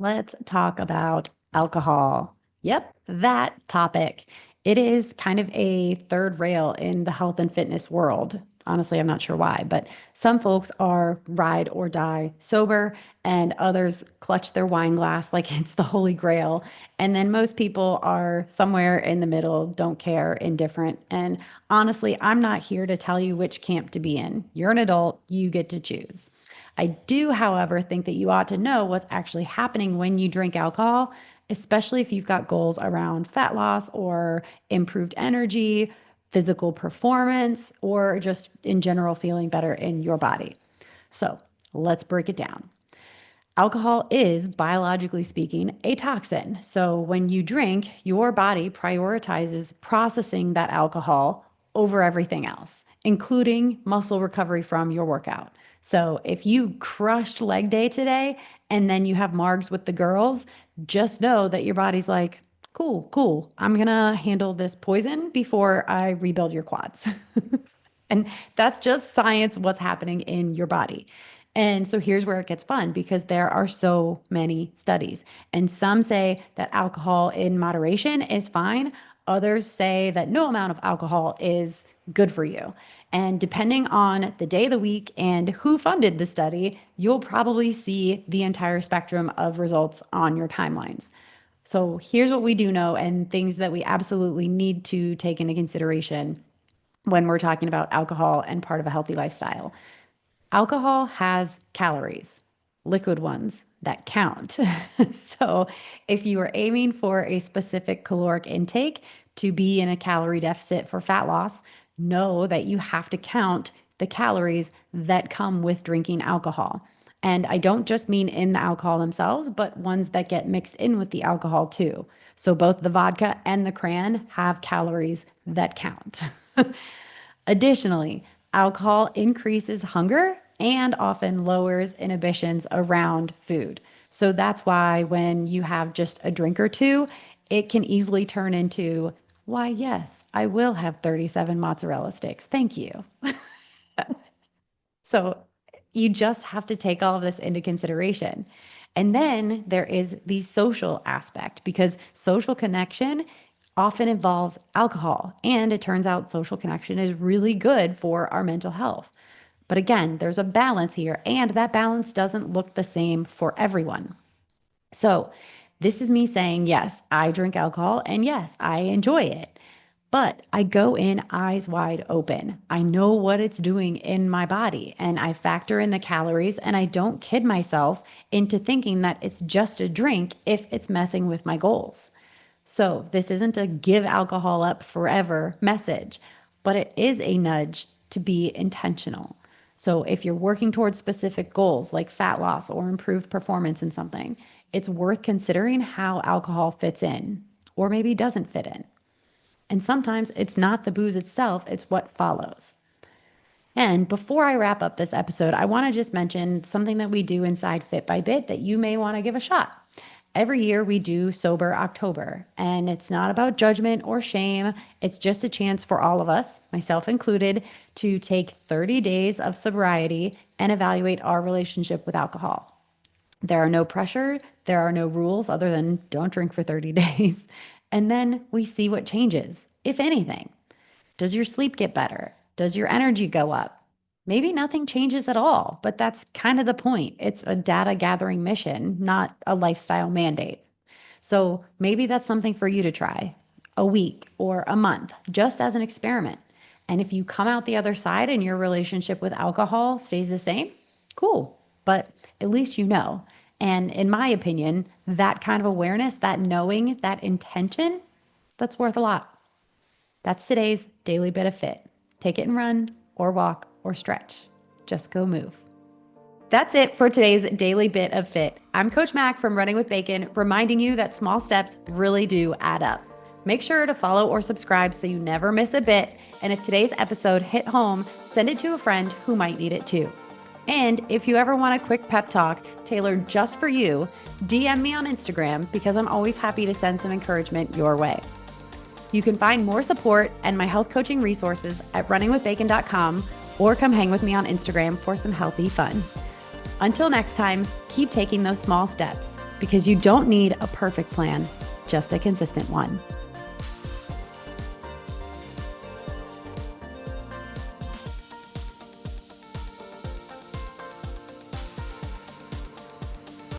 Let's talk about alcohol. Yep, that topic. It is kind of a third rail in the health and fitness world. Honestly, I'm not sure why, but some folks are ride or die sober, and others clutch their wine glass like it's the holy grail. And then most people are somewhere in the middle, don't care, indifferent. And honestly, I'm not here to tell you which camp to be in. You're an adult, you get to choose. I do, however, think that you ought to know what's actually happening when you drink alcohol, especially if you've got goals around fat loss or improved energy, physical performance, or just in general feeling better in your body. So let's break it down. Alcohol is, biologically speaking, a toxin. So when you drink, your body prioritizes processing that alcohol over everything else, including muscle recovery from your workout. So if you crushed leg day today and then you have margs with the girls, just know that your body's like, cool, cool. I'm going to handle this poison before I rebuild your quads. And that's just science, what's happening in your body. And so here's where it gets fun because there are so many studies. And some say that alcohol in moderation is fine. Others say that no amount of alcohol is good for you. And depending on the day of the week and who funded the study, you'll probably see the entire spectrum of results on your timelines. So here's what we do know and things that we absolutely need to take into consideration when we're talking about alcohol and part of a healthy lifestyle. Alcohol has calories, liquid ones that count. So if you are aiming for a specific caloric intake to be in a calorie deficit for fat loss, know that you have to count the calories that come with drinking alcohol. And I don't just mean in the alcohol themselves, but ones that get mixed in with the alcohol too. So both the vodka and the cran have calories that count. Additionally, alcohol increases hunger and often lowers inhibitions around food. So that's why when you have just a drink or two, it can easily turn into, why, yes, I will have 37 mozzarella sticks. Thank you. So you just have to take all of this into consideration. And then there is the social aspect because social connection often involves alcohol. And it turns out social connection is really good for our mental health. But again, there's a balance here, and that balance doesn't look the same for everyone. So, this is me saying, yes, I drink alcohol, and yes, I enjoy it. But I go in eyes wide open. I know what it's doing in my body, and I factor in the calories, and I don't kid myself into thinking that it's just a drink if it's messing with my goals. So, this isn't a give alcohol up forever message, but it is a nudge to be intentional. So, if you're working towards specific goals like fat loss or improved performance in something, it's worth considering how alcohol fits in or maybe doesn't fit in. And sometimes it's not the booze itself, it's what follows. And before I wrap up this episode, I want to just mention something that we do inside Fit by Bit that you may want to give a shot. Every year we do Sober October, and it's not about judgment or shame. It's just a chance for all of us, myself included, to take 30 days of sobriety and evaluate our relationship with alcohol. There are no pressure, there are no rules other than don't drink for 30 days. And then we see what changes, if anything. Does your sleep get better? Does your energy go up? Maybe nothing changes at all, but that's kind of the point. It's a data gathering mission, not a lifestyle mandate. So maybe that's something for you to try a week or a month, just as an experiment. And if you come out the other side and your relationship with alcohol stays the same, cool. But at least you know. And in my opinion, that kind of awareness, that knowing, that intention, that's worth a lot. That's today's daily bit of fit. Take it and run, or walk, or stretch. Just go move. That's it for today's daily bit of fit. I'm Coach Mack from Running with Bacon, reminding you that small steps really do add up. Make sure to follow or subscribe so you never miss a bit. And if today's episode hit home, send it to a friend who might need it too. And if you ever want a quick pep talk tailored just for you, DM me on Instagram because I'm always happy to send some encouragement your way. You can find more support and my health coaching resources at runningwithbacon.com or come hang with me on Instagram for some healthy fun. Until next time, keep taking those small steps because you don't need a perfect plan, just a consistent one.